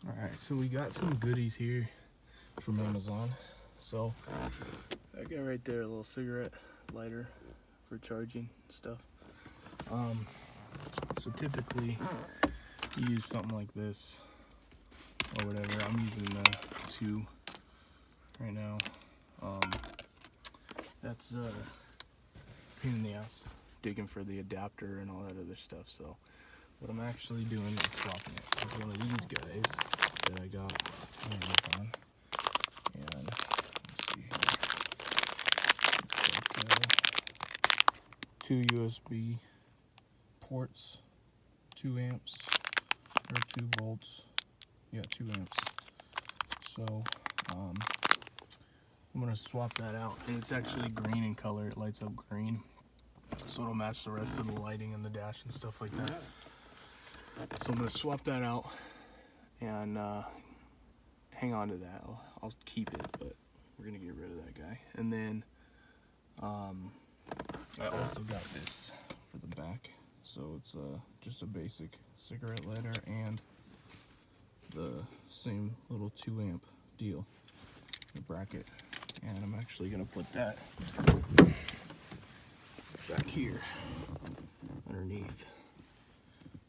Alright, so we got some goodies here from Amazon. So that guy right there, a little cigarette lighter for charging stuff. So typically you use something like this or whatever. I'm using the 2 right now. That's a pain in the ass digging for the adapter and all that other stuff. So what I'm actually doing is swapping it with one of these guys that I got on Amazon. And let's see here. It's like 2 USB ports, 2 amps, or 2 volts. Yeah, 2 amps. So I'm gonna swap that out, and it's actually green in color. It lights up green, so it'll match the rest of the lighting in the dash and stuff like that. So I'm gonna swap that out and hang on to that. I'll keep it, but we're gonna get rid of that guy. And then I also got this for the back. So it's just a basic cigarette lighter and the same little 2 amp deal, the bracket. And I'm actually gonna put that back here underneath,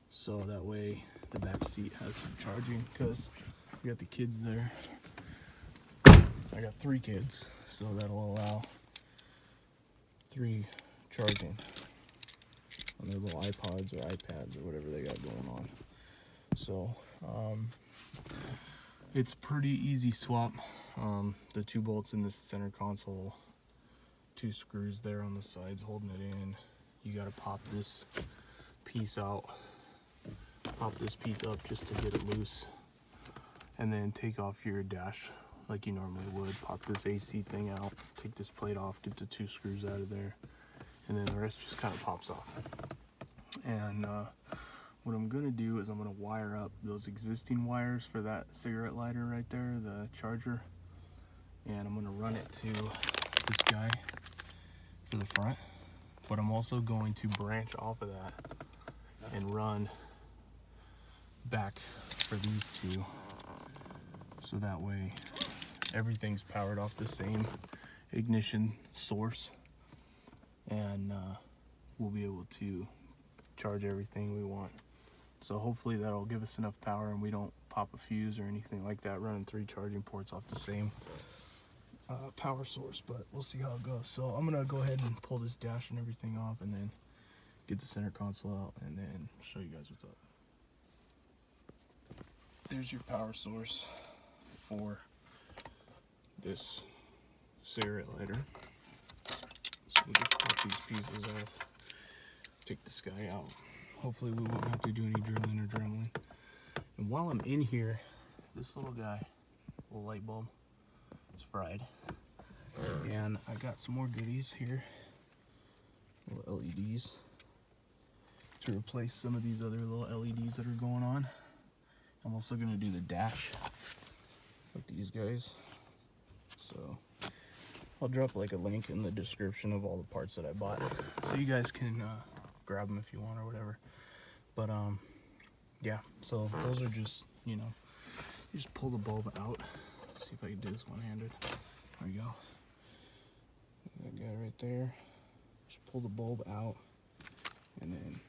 so that way the back seat has some charging, because we got the kids there. I got 3 kids, so that'll allow 3 charging on their little iPods or iPads or whatever they got going on. So it's pretty easy swap. The 2 bolts in the center console, 2 screws there on the sides holding it in. You gotta pop this piece out, pop this piece up just to get it loose, and then take off your dash like you normally would. Pop this AC thing out, take this plate off, get the 2 screws out of there, and then the rest just kind of pops off. And what I'm gonna do is I'm gonna wire up those existing wires for that cigarette lighter right there, the charger, and I'm gonna run it to this guy for the front. But I'm also going to branch off of that and run back for these 2, so that way everything's powered off the same ignition source, and we'll be able to charge everything we want. So hopefully that'll give us enough power and we don't pop a fuse or anything like that running 3 charging ports off the same power source, but we'll see how it goes. So I'm gonna go ahead and pull this dash and everything off, and then get the center console out, and then show you guys what's up. There's your power source for this cigarette lighter. So we'll just pop these pieces off, take this guy out. Hopefully we won't have to do any drilling or dremeling. And while I'm in here, this little guy, little light bulb, is fried. And I got some more goodies here, little LEDs, to replace some of these other little LEDs that are going on. I'm also gonna do the dash with these guys. So I'll drop like a link in the description of all the parts that I bought, so you guys can grab them if you want or whatever. But yeah, so those are just, you know, you just pull the bulb out. Let's see if I can do this one-handed. There we go. That guy right there. Just pull the bulb out, and then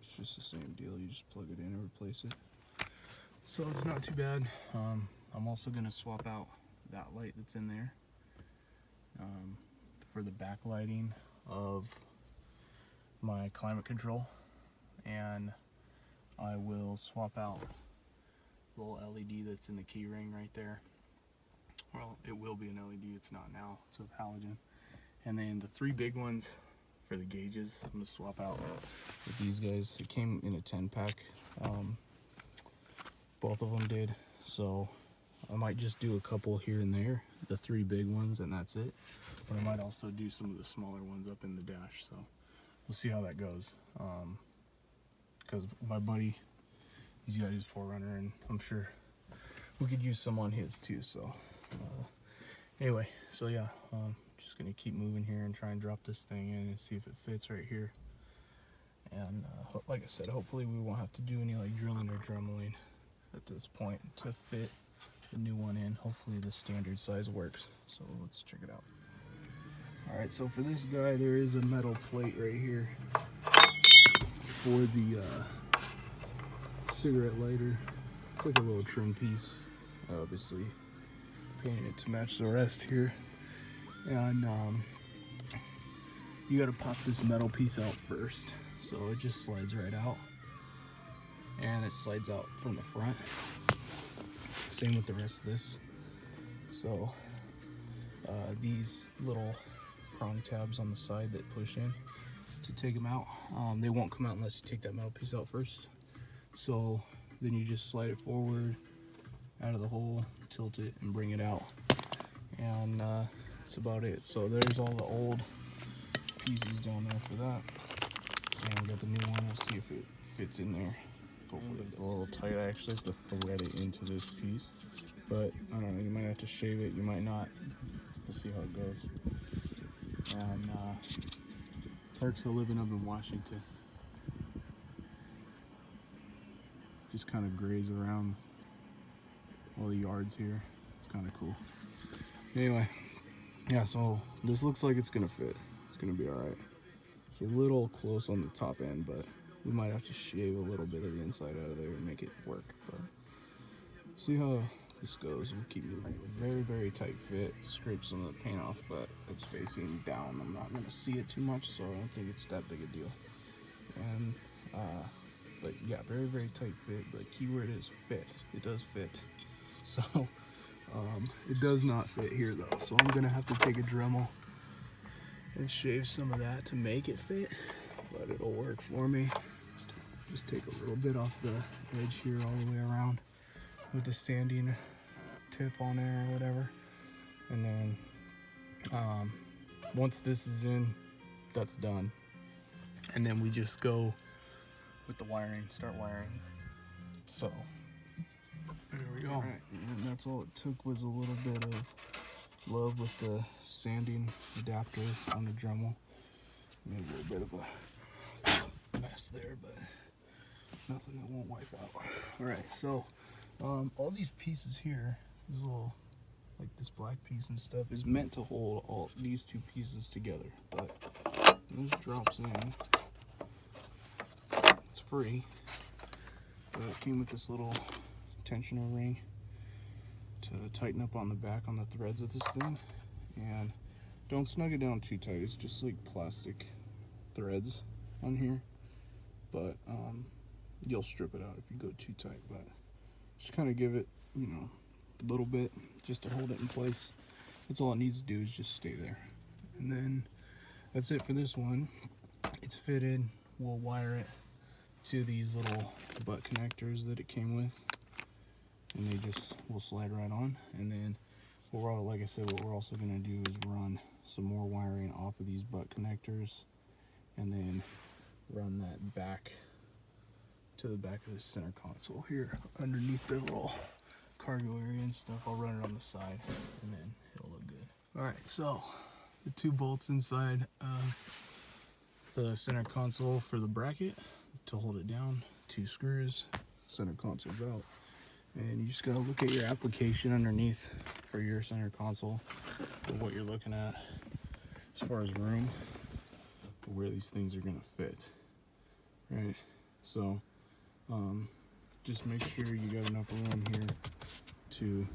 it's just the same deal. You just plug it in and replace it. So it's not too bad. I'm also gonna swap out that light that's in there for the backlighting of my climate control, and I will swap out the little LED that's in the key ring right there. Well, it will be an LED, it's not now, it's a halogen. And then the 3 big ones for the gauges, I'm gonna swap out with these guys. It came in a 10-pack, both of them did, so I might just do a couple here and there, the 3 big ones, and that's it. But I might also do some of the smaller ones up in the dash, so we'll see how that goes. Because my buddy, he's got his 4Runner, and I'm sure we could use some on his too. So anyway, so yeah, just gonna keep moving here and try and drop this thing in and see if it fits right here. And like I said, hopefully we won't have to do any like drilling or dremeling. at this point to fit the new one in. Hopefully the standard size works. So let's check it out. Alright, so for this guy there is a metal plate right here for the cigarette lighter. It's like a little trim piece. Obviously painted it to match the rest here. And you gotta pop this metal piece out first. So it just slides right out. And it slides out from the front. Same with the rest of this. So these little prong tabs on the side that push in to take them out, they won't come out unless you take that metal piece out first. So then you just slide it forward out of the hole, tilt it, and bring it out. And that's about it. So there's all the old pieces down there for that. And we got the new one. We'll see if it fits in there. Hopefully it's a little tight. I actually have to thread it into this piece. But I don't know, you might have to shave it, you might not. We'll see how it goes. And perks of living up in Washington. Just kind of graze around all the yards here. It's kind of cool. Anyway, yeah, so this looks like it's gonna fit. It's gonna be alright. It's a little close on the top end, but we might have to shave a little bit of the inside out of there and make it work. But see how this goes. We'll keep moving. Very, very tight fit. Scrape some of the paint off, but it's facing down. I'm not gonna see it too much, so I don't think it's that big a deal. And but yeah, very, very tight fit. But keyword is fit. It does fit. So it does not fit here though. So I'm gonna have to take a Dremel and shave some of that to make it fit. But it'll work for me. Just take a little bit off the edge here all the way around with the sanding tip on there or whatever. And then once this is in, that's done. And then we just go with the wiring, start wiring. So there we go. Right. And that's all it took was a little bit of love with the sanding adapter on the Dremel. Made a little bit of a mess there, but nothing that won't wipe out. All right, so all these pieces here, this little, like this black piece and stuff, is meant to hold all these two pieces together. But this drops in. It's free, but it came with this little tensioner ring to tighten up on the back on the threads of this thing. And don't snug it down too tight. It's just like plastic threads on here, but you'll strip it out if you go too tight. But just kind of give it, you know, a little bit just to hold it in place. That's all it needs to do, is just stay there. And then that's it for this one. It's fitted. We'll wire it to these little butt connectors that it came with, and they just will slide right on. And then we're all, like I said, what we're also going to do is run some more wiring off of these butt connectors, and then run that back to the back of the center console here underneath the little cargo area and stuff. I'll run it on the side, and then it'll look good. All right, so the two bolts inside the center console for the bracket to hold it down, 2 screws, center console's out. And you just gotta look at your application underneath for your center console, or what you're looking at as far as room, where these things are gonna fit, right? So just make sure you got enough room here to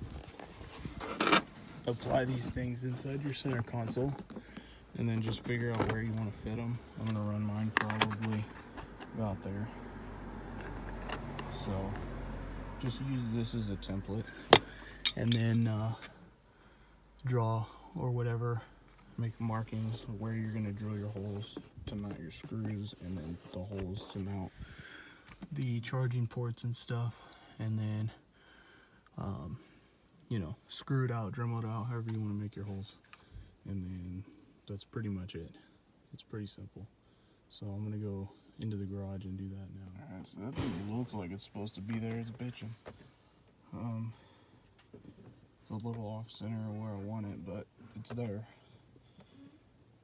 apply these things inside your center console, and then just figure out where you want to fit them. I'm gonna run mine probably about there. So just use this as a template, and then draw or whatever, make markings where you're gonna drill your holes to mount your screws, and then the holes to mount the charging ports and stuff. And then you know, screw it out, Dremel it out, however you want to make your holes. And then that's pretty much it. It's pretty simple. So I'm gonna go into the garage and do that now. Alright, so that thing looks like it's supposed to be there. It's bitching. It's a little off center of where I want it, but it's there.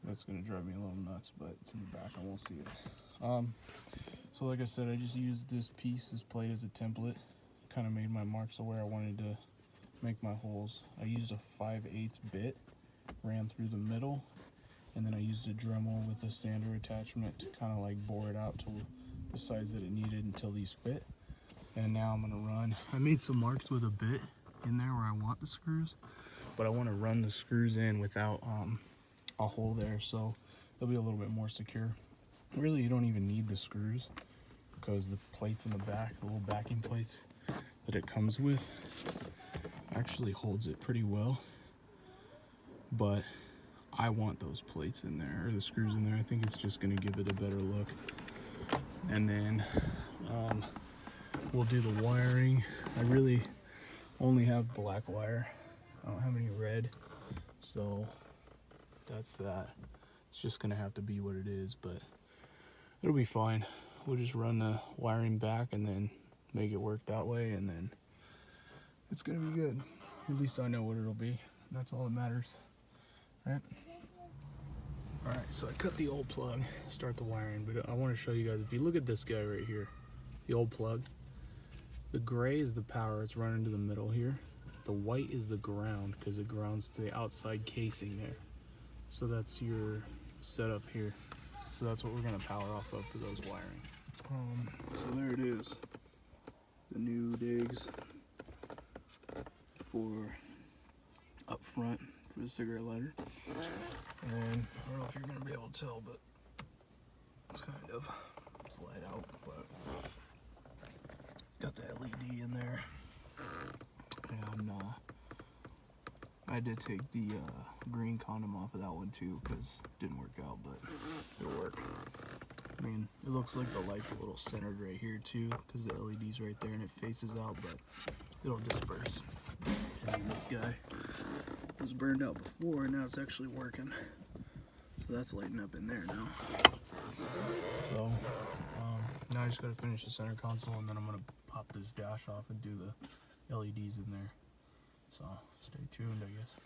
That's gonna drive me a little nuts, but it's in the back, I won't see it. So like I said, I just used this piece, this plate, as a template, kind of made my marks of where I wanted to make my holes. I used a 5/8 bit, ran through the middle, and then I used a Dremel with a sander attachment to kind of like bore it out to the size that it needed until these fit. And now I'm gonna run, I made some marks with a bit in there where I want the screws, but I want to run the screws in without a hole there, so they'll be a little bit more secure. Really, you don't even need the screws because the plates in the back, the little backing plates that it comes with, actually holds it pretty well. But I want those plates in there, or the screws in there. I think it's just going to give it a better look. And then we'll do the wiring. I really only have black wire. I don't have any red, so that's that. It's just gonna have to be what it is, but it'll be fine. We'll just run the wiring back and then make it work that way, and then it's gonna be good. At least I know what it'll be. That's all that matters, right? All right, so I cut the old plug, start the wiring, but I want to show you guys, if you look at this guy right here, the old plug, the gray is the power, it's running to the middle here. The white is the ground, because it grounds to the outside casing there. So that's your setup here. So that's what we're gonna power off of for those wiring. So there it is, the new digs for up front for the cigarette lighter. And I don't know if you're gonna be able to tell, but it's kind of slide out, but got the LED in there. And I did take the green condom off of that one too, because it didn't work out, but it'll work. I mean, it looks like the light's a little centered right here too, because the LED's right there and it faces out, but it'll disperse. And then this guy was burned out before, and now it's actually working. So that's lighting up in there now. So now I just gotta finish the center console, and then I'm gonna pop this dash off and do the LEDs in there. So stay tuned, I guess.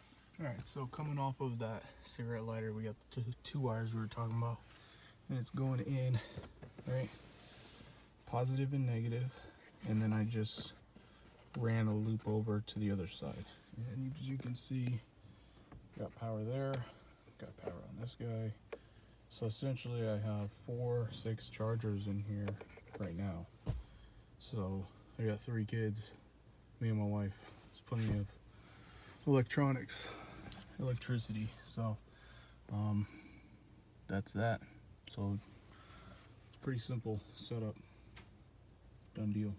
All right, so coming off of that cigarette lighter, we got the two wires we were talking about, and it's going in, right? Positive and negative, and then I just ran a loop over to the other side. And as you can see, got power there, got power on this guy. So essentially I have 6 chargers in here right now. So I got 3 kids, me and my wife. It's plenty of electronics, electricity. So that's that. So it's pretty simple setup, done deal.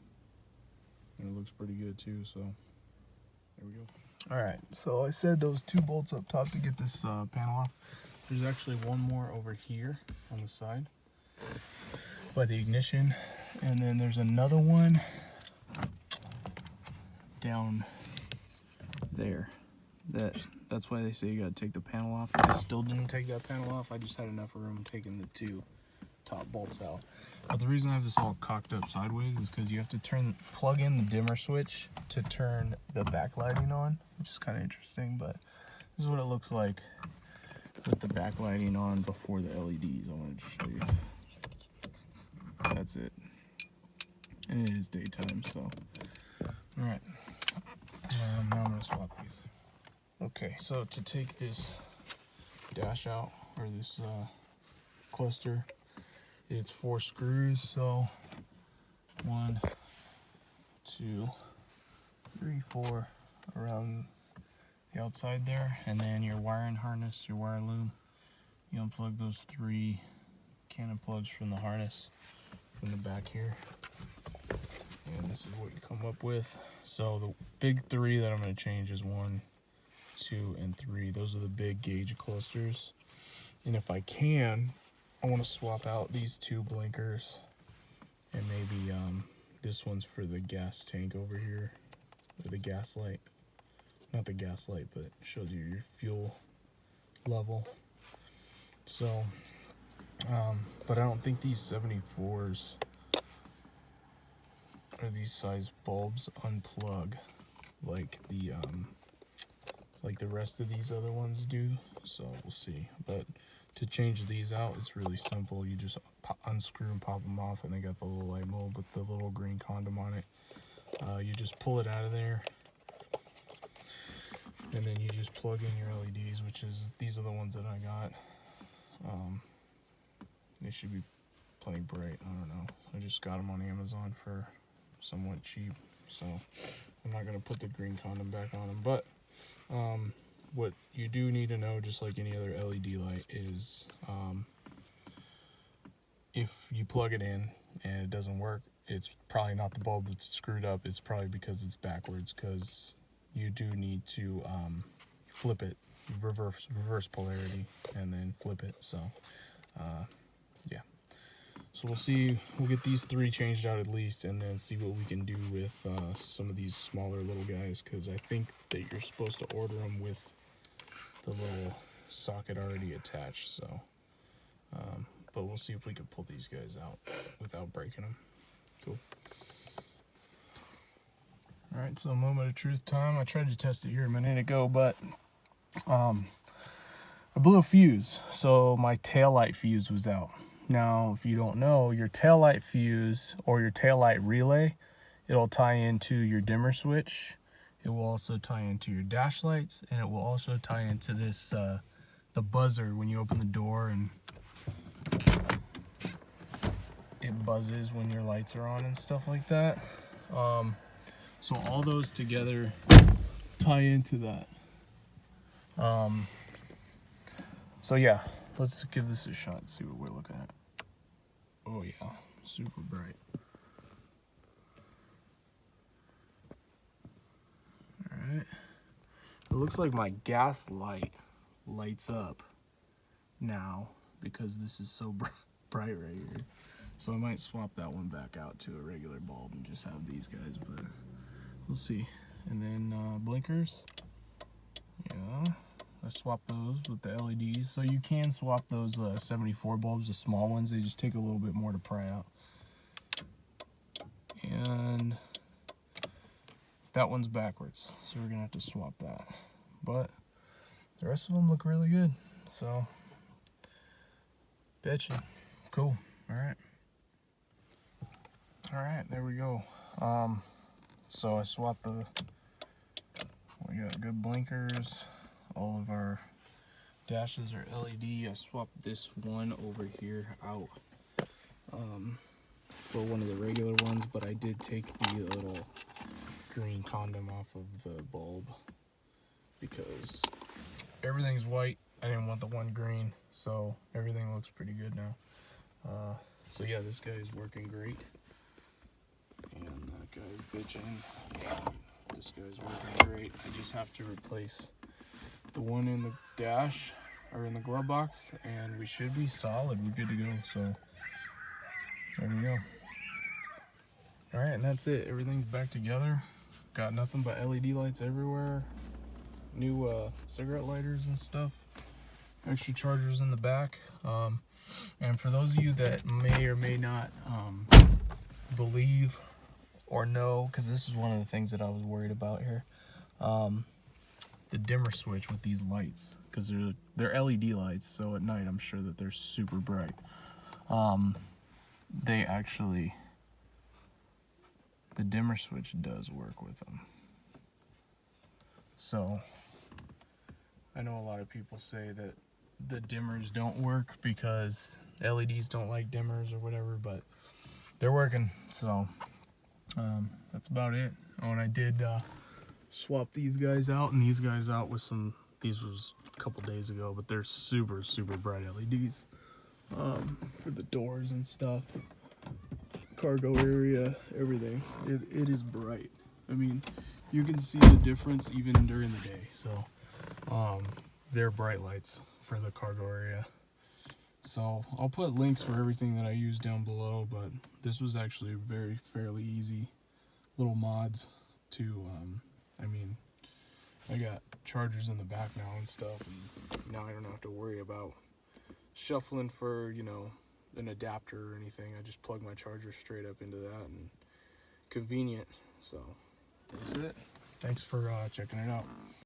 And it looks pretty good too, so there we go. All right, so I said those 2 bolts up top to get this panel off. There's actually one more over here on the side by the ignition, and then there's another one down there. That's why they say you gotta take the panel off. I still didn't take that panel off. I just had enough room taking the 2 top bolts out. But the reason I have this all cocked up sideways is because you have to plug in the dimmer switch to turn the backlighting on, which is kind of interesting, but this is what it looks like with the backlighting on before the LEDs. I wanted to show you. That's it. And it is daytime, so. All right, now I'm gonna swap these. Okay, so to take this dash out, or this cluster, it's 4 screws, so 1, 2, 3, 4 around the outside there, and then your wiring harness, your wire loom. You unplug those 3 cannon plugs from the harness from the back here, and this is what you come up with. So the big 3 that I'm going to change is 1, 2, and 3. Those are the big gauge clusters, and if I can, I want to swap out these 2 blinkers, and maybe this one's for the gas tank over here, or the gas light. Not the gas light, but it shows you your fuel level. So, but I don't think these 74s or these size bulbs unplug like the rest of these other ones do. So we'll see. But to change these out, it's really simple. You just unscrew and pop them off, and they got the little light bulb with the little green condom on it. You just pull it out of there, and then you just plug in your LEDs, which is, these are the ones that I got. They should be plenty bright. I don't know. I just got them on Amazon for somewhat cheap, so I'm not going to put the green condom back on them. But what you do need to know, just like any other LED light, is if you plug it in and it doesn't work, it's probably not the bulb that's screwed up. It's probably because it's backwards, because you do need to flip it, reverse polarity, and then flip it. So yeah, so we'll see. We'll get these 3 changed out at least, and then see what we can do with some of these smaller little guys, because I think that you're supposed to order them with the little socket already attached. So but we'll see if we can pull these guys out without breaking them. Cool. All right, so moment of truth time. I tried to test it here a minute ago, but I blew a fuse, so my taillight fuse was out. Now, if you don't know, your taillight fuse or your taillight relay, it'll tie into your dimmer switch. It will also tie into your dash lights, and it will also tie into this, the buzzer when you open the door, and it buzzes when your lights are on and stuff like that. So all those together tie into that. So yeah, let's give this a shot and see what we're looking at. Oh yeah, super bright. Alright. It looks like my gas light lights up now because this is so bright right here. So I might swap that one back out to a regular bulb and just have these guys, but we'll see. And then blinkers. Yeah, I swapped those with the LEDs. So you can swap those 74 bulbs, the small ones. They just take a little bit more to pry out. And that one's backwards, so we're gonna have to swap that. But the rest of them look really good. So, betcha. Cool. All right. All right, there we go. So I swapped we got good blinkers. All of our dashes are LED. I swapped this one over here out for one of the regular ones, but I did take the little green condom off of the bulb because everything's white. I didn't want the one green, so everything looks pretty good now. So yeah, this guy is working great. And that guy's bitching. Yeah, this guy's working great. I just have to replace the one in the dash, or in the glove box, and we should be solid. We're good to go. So there we go. All right, and that's it. Everything's back together. Got nothing but LED lights everywhere. New cigarette lighters and stuff. Extra chargers in the back. And for those of you that may or may not believe or know, because this is one of the things that I was worried about here, the dimmer switch with these lights, because they're LED lights, so at night I'm sure that they're super bright. They actually, the dimmer switch does work with them. So I know a lot of people say that the dimmers don't work because LEDs don't like dimmers or whatever, but they're working. So that's about it. Oh, and I did swap these guys out and these guys out with some, these was a couple days ago, but they're super bright LEDs for the doors and stuff, cargo area, everything. It is bright. I mean, you can see the difference even during the day. So they're bright lights for the cargo area. So I'll put links for everything that I use down below, but this was actually fairly easy little mods to I mean, I got chargers in the back now and stuff, and now I don't have to worry about shuffling for, you know, an adapter or anything. I just plug my charger straight up into that, and convenient. So that's it. Thanks for checking it out.